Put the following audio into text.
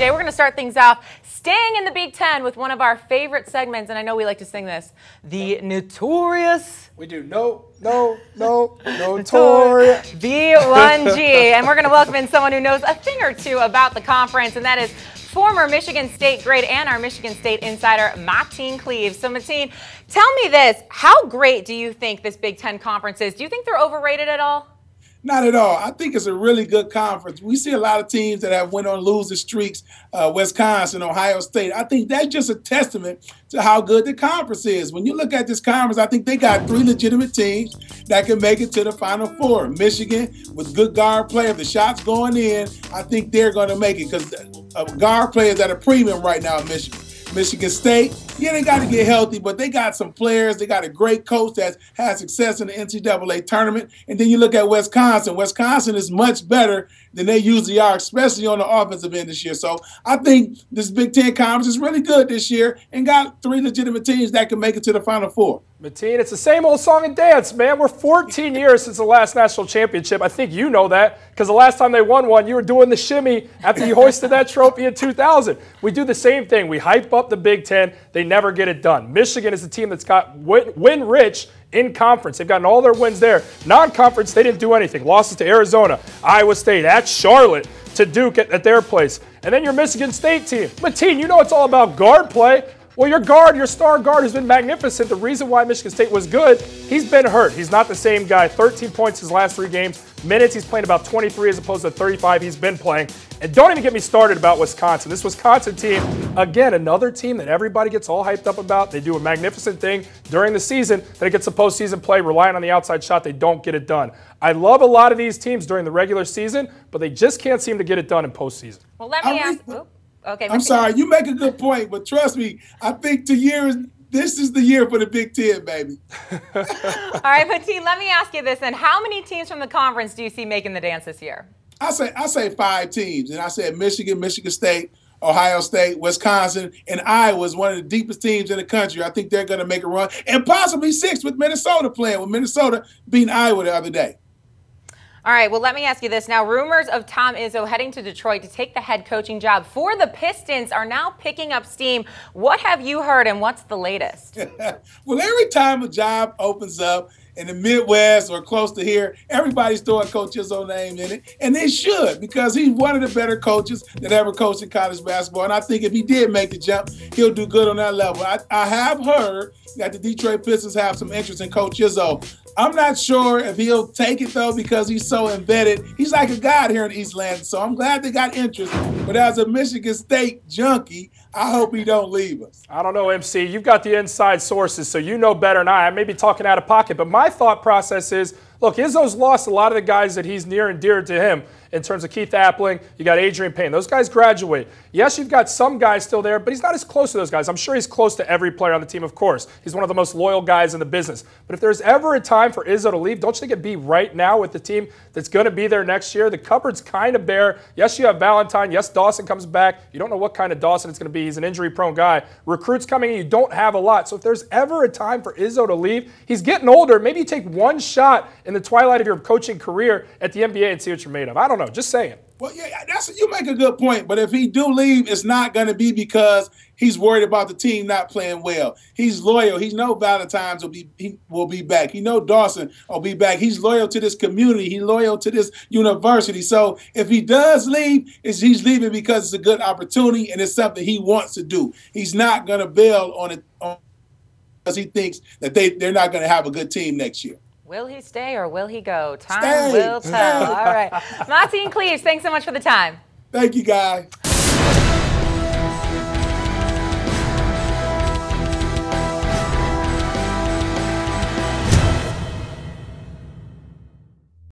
Today we're going to start things off staying in the Big Ten with one of our favorite segments, and I know we like to sing this, the notorious. We do notorious B1G, and we're going to welcome in someone who knows a thing or two about the conference, and that is former Michigan State great and our Michigan State insider, Mateen Cleaves. So Mateen, tell me this, how great do you think this Big Ten conference is? Do you think they're overrated at all? Not at all. I think it's a really good conference. We see a lot of teams that have went on losing streaks, Wisconsin, Ohio State. I think that's just a testament to how good the conference is. When you look at this conference, I think they got three legitimate teams that can make it to the Final Four. Michigan, with good guard play, if the shot's going in, I think they're going to make it because guard players at a premium right now in Michigan. Michigan State, yeah, they got to get healthy, but they got some players. They got a great coach that's had success in the NCAA tournament. And then you look at Wisconsin. Wisconsin is much better than they usually are, especially on the offensive end this year. So I think this Big Ten conference is really good this year and got three legitimate teams that can make it to the Final Four. Mateen, it's the same old song and dance, man. We're 14 years since the last national championship. I think you know that because the last time they won one, you were doing the shimmy after you hoisted that trophy in 2000. We do the same thing. We hype up the Big Ten. They never get it done. Michigan is the team that's got win-rich in conference. They've gotten all their wins there. Non-conference, they didn't do anything. Losses to Arizona, Iowa State, at Charlotte, to Duke at their place. And then your Michigan State team. Mateen, you know it's all about guard play. Well, your star guard has been magnificent. The reason why Michigan State was good, he's been hurt. He's not the same guy. 13 points his last 3 games. Minutes, he's playing about 23 as opposed to 35 he's been playing. And don't even get me started about Wisconsin. This Wisconsin team, again, another team that everybody gets all hyped up about. They do a magnificent thing during the season. Then it gets the postseason play, relying on the outside shot. They don't get it done. I love a lot of these teams during the regular season, but they just can't seem to get it done in postseason. Well, let me ask. Okay, I'm sorry, you make a good point, but trust me, I think this is the year for the Big Ten, baby. All right, Mateen, let me ask you this, and how many teams from the conference do you see making the dance this year? I say 5 teams, and I said Michigan, Michigan State, Ohio State, Wisconsin, and Iowa is one of the deepest teams in the country. I think they're going to make a run, and possibly 6 with Minnesota playing, with Minnesota beating Iowa the other day. All right, well, let me ask you this. Now, rumors of Tom Izzo heading to Detroit to take the head coaching job for the Pistons are now picking up steam. What have you heard, and what's the latest? Well, every time a job opens up in the Midwest or close to here, everybody's throwing Coach Izzo's name in it, and they should because he's one of the better coaches that ever coached in college basketball, and I think if he did make the jump, he'll do good on that level. I have heard that the Detroit Pistons have some interest in Coach Izzo. I'm not sure if he'll take it, though, because he's so embedded. He's like a god here in East Lansing, so I'm glad they got interest. But as a Michigan State junkie, I hope he don't leave us. I don't know, MC. You've got the inside sources, so you know better than I may be talking out of pocket. But my thought process is, look, Izzo's lost a lot of the guys that he's near and dear to him in terms of Keith Appling. You got Adrian Payne. Those guys graduate. Yes, you've got some guys still there, but he's not as close to those guys. I'm sure he's close to every player on the team, of course. He's one of the most loyal guys in the business. But if there's ever a time for Izzo to leave, don't you think it'd be right now with the team that's going to be there next year? The cupboard's kind of bare. Yes, you have Valentine. Yes, Dawson comes back. You don't know what kind of Dawson it's going to be. He's an injury-prone guy. Recruits coming in, you don't have a lot. So if there's ever a time for Izzo to leave, he's getting older. Maybe you take one shot in the twilight of your coaching career at the NBA and see what you're made of. I don't know. Just saying. Well, yeah, you make a good point. But if he do leave, it's not going to be because he's worried about the team not playing well. He's loyal. He knows Valentine's will be back. He knows Dawson will be back. He's loyal to this community. He's loyal to this university. So if he does leave, he's leaving because it's a good opportunity and it's something he wants to do. He's not going to bail on it because he thinks that they're not going to have a good team next year. Will he stay or will he go? Time will tell. All right. Mateen Cleaves, thanks so much for the time. Thank you, guys.